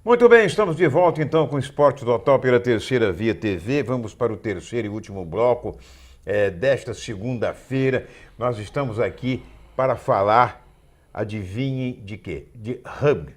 Muito bem, estamos de volta então com o Esporte Total pela Terceira Via TV. Vamos para o terceiro e último bloco desta segunda-feira. Nós estamos aqui para falar, adivinhe de quê? De rugby,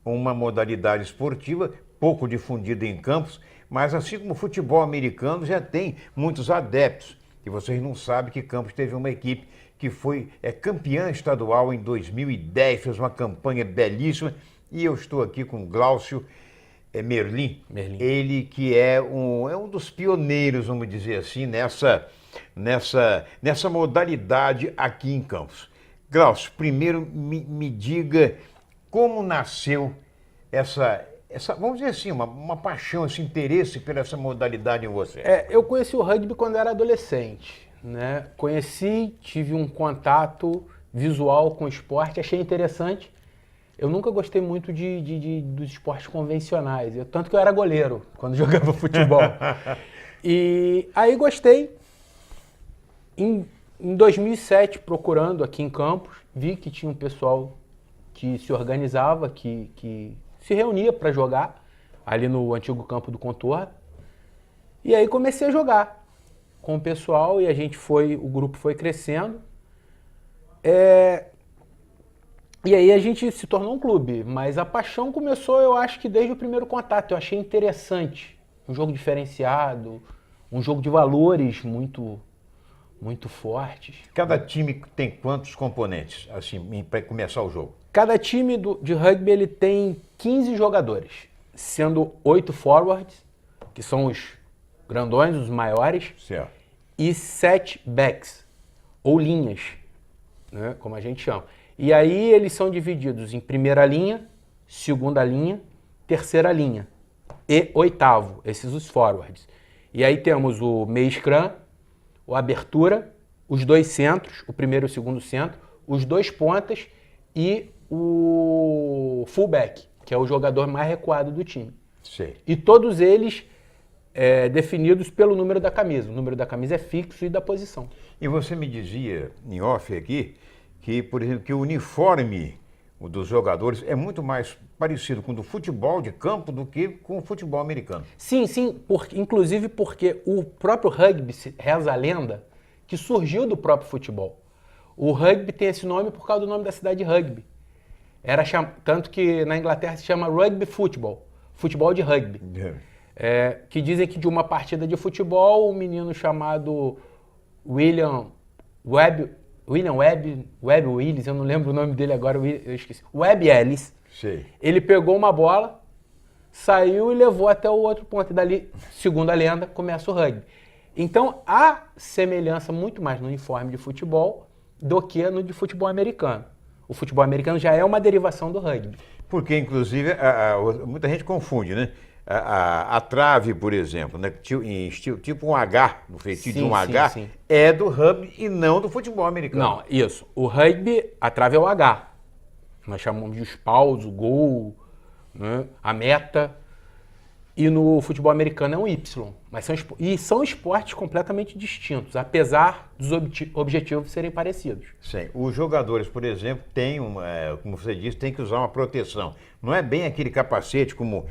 uma modalidade esportiva pouco difundida em campos, mas assim como o futebol americano já tem muitos adeptos. E vocês não sabem que Campos teve uma equipe que foi campeã estadual em 2010, fez uma campanha belíssima. E eu estou aqui com Glaucio Merlin, ele que é um dos pioneiros, vamos dizer assim, nessa modalidade aqui em Campos. Glaucio, primeiro me diga como nasceu essa, vamos dizer assim, uma paixão, esse interesse por essa modalidade em você. Eu conheci o rugby quando era adolescente, né? Tive um contato visual com o esporte, achei interessante. Eu nunca gostei muito dos esportes convencionais, tanto que eu era goleiro quando jogava futebol. E aí gostei. Em 2007, procurando aqui em Campos, vi que tinha um pessoal que se organizava, que se reunia para jogar ali no antigo campo do Contorno. E aí comecei a jogar com o pessoal e o grupo foi crescendo. E aí a gente se tornou um clube, mas a paixão começou, eu acho que desde o primeiro contato. Eu achei interessante, um jogo diferenciado, um jogo de valores muito fortes. Cada time tem quantos componentes, assim, para começar o jogo? Cada time de rugby ele tem 15 jogadores, sendo 8 forwards, que são os grandões, os maiores, certo, e 7 backs, ou linhas, né, como a gente chama. E aí eles são divididos em primeira linha, segunda linha, terceira linha e oitavo, esses os forwards. E aí temos o meio scrum, o abertura, os dois centros, o primeiro e o segundo centro, os dois pontas e o fullback, que é o jogador mais recuado do time. Sim. E todos eles definidos pelo número da camisa. O número da camisa é fixo e da posição. E você me dizia, em off aqui, que, por exemplo, que o uniforme dos jogadores é muito mais parecido com o do futebol de campo do que com o futebol americano. Sim, inclusive porque o próprio rugby, reza a lenda, que surgiu do próprio futebol. O rugby tem esse nome por causa do nome da cidade de Rugby. Tanto que na Inglaterra se chama rugby football, futebol de rugby. Que dizem que de uma partida de futebol, um menino chamado William Webb Willis, eu não lembro o nome dele agora, eu esqueci. Webb Ellis. Sim. Ele pegou uma bola, saiu e levou até o outro ponto. E dali, segundo a lenda, começa o rugby. Então, há semelhança muito mais no uniforme de futebol do que no de futebol americano. O futebol americano já é uma derivação do rugby. Porque, inclusive, muita gente confunde, né? A trave, por exemplo, né? Tipo um H, no feitio de um H, sim. É do rugby e não do futebol americano. Não, isso. O rugby, a trave é o H. Nós chamamos de os paus, o gol, né? A meta. E no futebol americano é um Y. São esportes completamente distintos, apesar dos objetivos serem parecidos. Sim. Os jogadores, por exemplo, têm, como você disse, tem que usar uma proteção. Não é bem aquele capacete como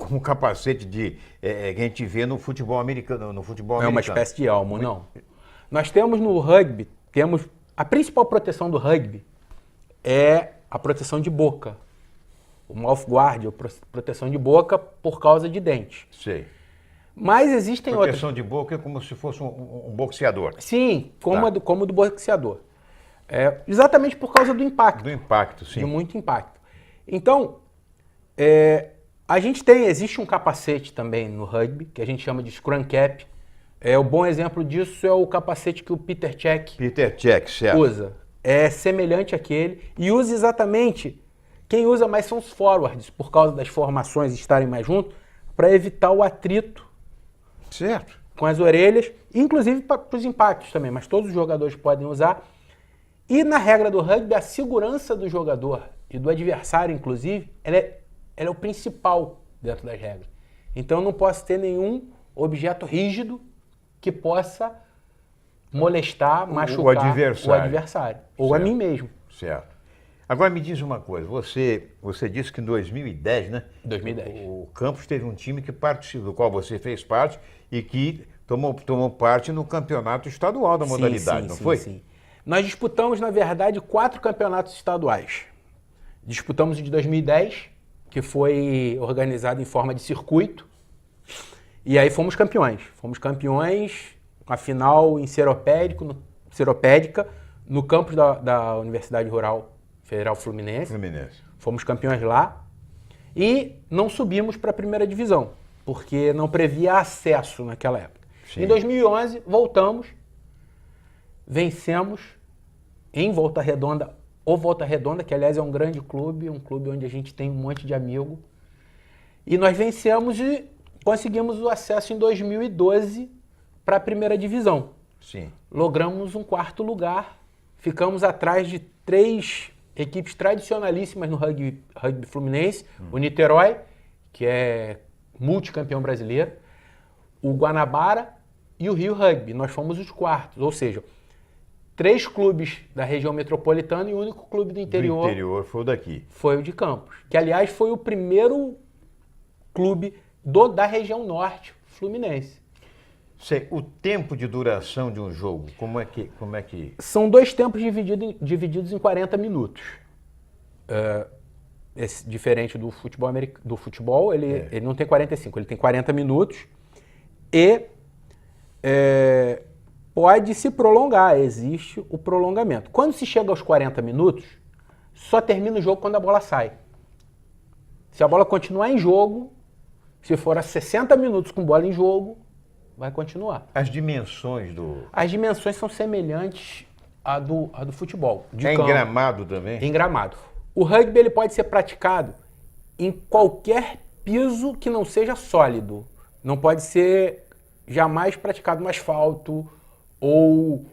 o capacete que a gente vê no futebol americano. É uma espécie de elmo, não. Nós temos no rugby, a principal proteção do rugby é a proteção de boca. O mouthguard, a proteção de boca por causa de dente. Sei. Mas existem outras. Proteção de boca é como se fosse um boxeador. Sim, como do boxeador. Exatamente por causa do impacto. Do impacto, sim. De muito impacto. Então, existe um capacete também no rugby, que a gente chama de scrum cap. O bom exemplo disso é o capacete que o Peter Cech certo. usa. É semelhante àquele e usa exatamente. Quem usa mais são os forwards, por causa das formações estarem mais juntos, para evitar o atrito, certo, com as orelhas, inclusive para os impactos também, mas todos os jogadores podem usar. E na regra do rugby, a segurança do jogador e do adversário, inclusive, ela é o principal dentro das regras. Então eu não posso ter nenhum objeto rígido que possa molestar, machucar o adversário. Ou certo. A mim mesmo. Certo. Agora me diz uma coisa, você disse que em 2010, né? 2010. O Campos teve um time que do qual você fez parte e que tomou parte no campeonato estadual da modalidade, não foi? Sim. Nós disputamos, na verdade, 4 campeonatos estaduais. Disputamos o de 2010, que foi organizado em forma de circuito, e aí fomos campeões. Fomos campeões com a final em Seropédica, no campus da Universidade Rural Federal Fluminense. Fomos campeões lá e não subimos para a primeira divisão, porque não previa acesso naquela época. Sim. Em 2011, voltamos, vencemos em Volta Redonda, o Volta Redonda, que aliás é um grande clube, um clube onde a gente tem um monte de amigo. E nós vencemos e conseguimos o acesso em 2012 para a primeira divisão. Sim. Logramos um 4º lugar, ficamos atrás de 3 equipes tradicionalíssimas no rugby fluminense, o Niterói, que é multicampeão brasileiro, o Guanabara e o Rio Rugby. Nós fomos os 4º, ou seja, 3 clubes da região metropolitana e o único clube do interior foi o daqui. Foi o de Campos, que aliás foi o primeiro clube da região norte fluminense. O tempo de duração de um jogo, como é que... São 2 tempos divididos em 40 minutos. Diferente do futebol americano. Do futebol, ele não tem 45, ele tem 40 minutos e pode se prolongar, existe o prolongamento. Quando se chega aos 40 minutos, só termina o jogo quando a bola sai. Se a bola continuar em jogo, se for a 60 minutos com bola em jogo, vai continuar. As dimensões As dimensões são semelhantes à do futebol. Em gramado também? Em gramado. O rugby ele pode ser praticado em qualquer piso que não seja sólido. Não pode ser jamais praticado no asfalto ou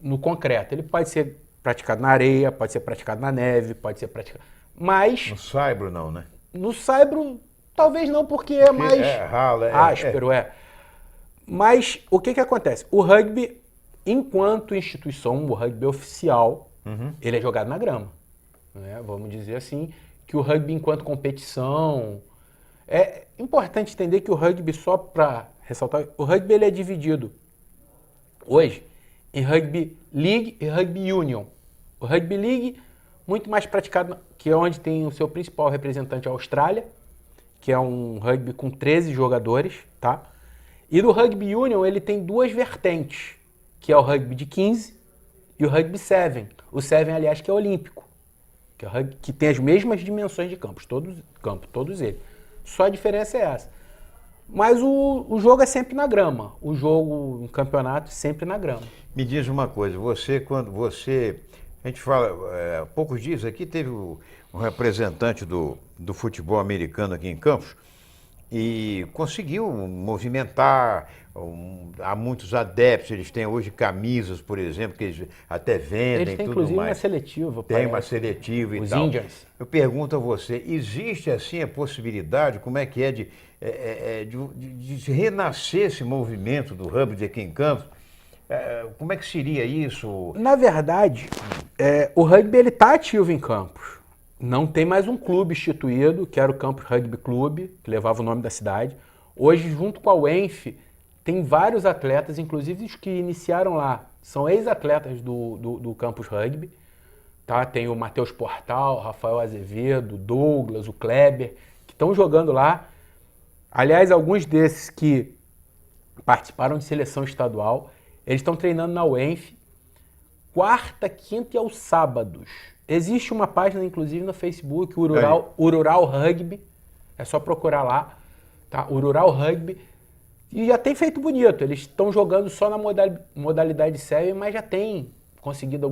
no concreto. Ele pode ser praticado na areia, pode ser praticado na neve, pode ser praticado... Mas... No saibro não, né? No saibro talvez não, porque é mais ralo, áspero, Mas o que acontece? O rugby, enquanto instituição, o rugby oficial, ele é jogado na grama. Né? Vamos dizer assim, que o rugby enquanto competição... É importante entender que o rugby, só para ressaltar, o rugby ele é dividido hoje em Rugby League e Rugby Union. O Rugby League, muito mais praticado, que é onde tem o seu principal representante, a Austrália, que é um rugby com 13 jogadores, tá? E do Rugby Union ele tem 2 vertentes, que é o rugby de 15 e o rugby 7. O 7, aliás, que é olímpico, que é o rugby que tem as mesmas dimensões de campos, todos eles. Só a diferença é essa. Mas o jogo é sempre na grama. O jogo, um campeonato, sempre na grama. Me diz uma coisa, a gente fala, há poucos dias aqui teve um representante do futebol americano aqui em Campos e conseguiu movimentar, há muitos adeptos, eles têm hoje camisas, por exemplo, que eles até vendem, eles têm, tudo inclusive, mais. uma seletiva. Tem uma seletiva e os tal. Indians. Eu pergunto a você, existe assim a possibilidade, como é que é de renascer esse movimento do rugby aqui em Campos? Como é que seria isso? Na verdade, o rugby está ativo em Campos. Não tem mais um clube instituído, que era o Campos Rugby Clube, que levava o nome da cidade. Hoje, junto com a UENF, tem vários atletas, inclusive os que iniciaram lá, são ex-atletas do Campus Rugby. Tá? Tem o Matheus Portal, Rafael Azevedo, Douglas, o Kleber, que estão jogando lá. Aliás, alguns desses que participaram de seleção estadual, eles estão treinando na UENF, quarta, quinta e aos sábados. Existe uma página, inclusive, no Facebook, o Rural Rugby, é só procurar lá, tá? O Rural Rugby, e já tem feito bonito, eles estão jogando só na modalidade séria, mas já tem conseguido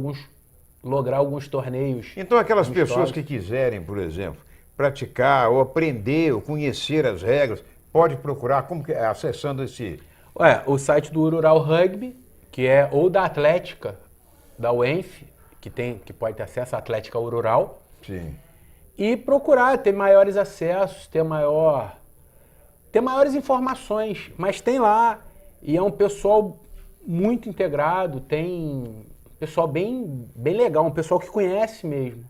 lograr alguns torneios. Então aquelas pessoas que quiserem, por exemplo, praticar ou aprender ou conhecer as regras, pode procurar, como que acessando esse... O site do Rural Rugby, que é ou da Atlética, da UENF, que pode ter acesso à Atlética Rural. Sim. E procurar ter maiores acessos, ter maiores informações, mas tem lá, e é um pessoal muito integrado, tem um pessoal bem legal, um pessoal que conhece mesmo.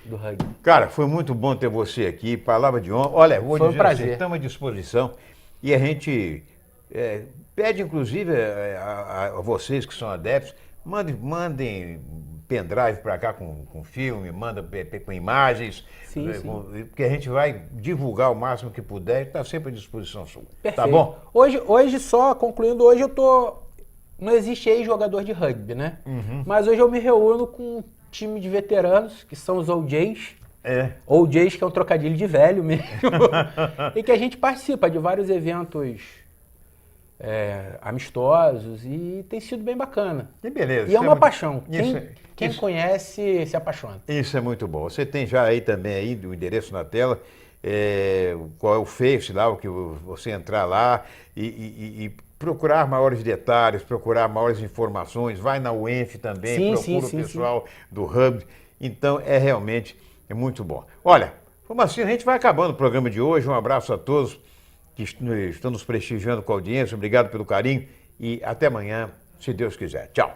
do rugby. Cara, foi muito bom ter você aqui. Palavra de honra. Olha, vou Foi um dizer assim, prazer. estamos à disposição e a gente pede, inclusive, a vocês que são adeptos, mandem pendrive para cá com filme, manda com imagens, Sim, sim. porque a gente vai divulgar o máximo que puder e está sempre à disposição sua. Perfeito. Tá bom? Hoje só, concluindo, hoje eu tô... Não existe ex-jogador de rugby, né? Mas hoje eu me reúno com um time de veteranos, que são os OJs. OJs, que é um trocadilho de velho mesmo. E que a gente participa de vários eventos amistosos e tem sido bem bacana. Que beleza. E é uma paixão. Quem isso- conhece se apaixona. Isso é muito bom. Você tem já aí também aí o endereço na tela, qual é o Face lá, o que você entrar lá e procurar maiores detalhes, procurar maiores informações, vai na UENF também, Sim, procura sim, o pessoal do Hub. Então realmente muito bom. Olha, como assim, a gente vai acabando o programa de hoje. Um abraço a todos que estão nos prestigiando com a audiência. Obrigado pelo carinho e até amanhã, se Deus quiser. Tchau.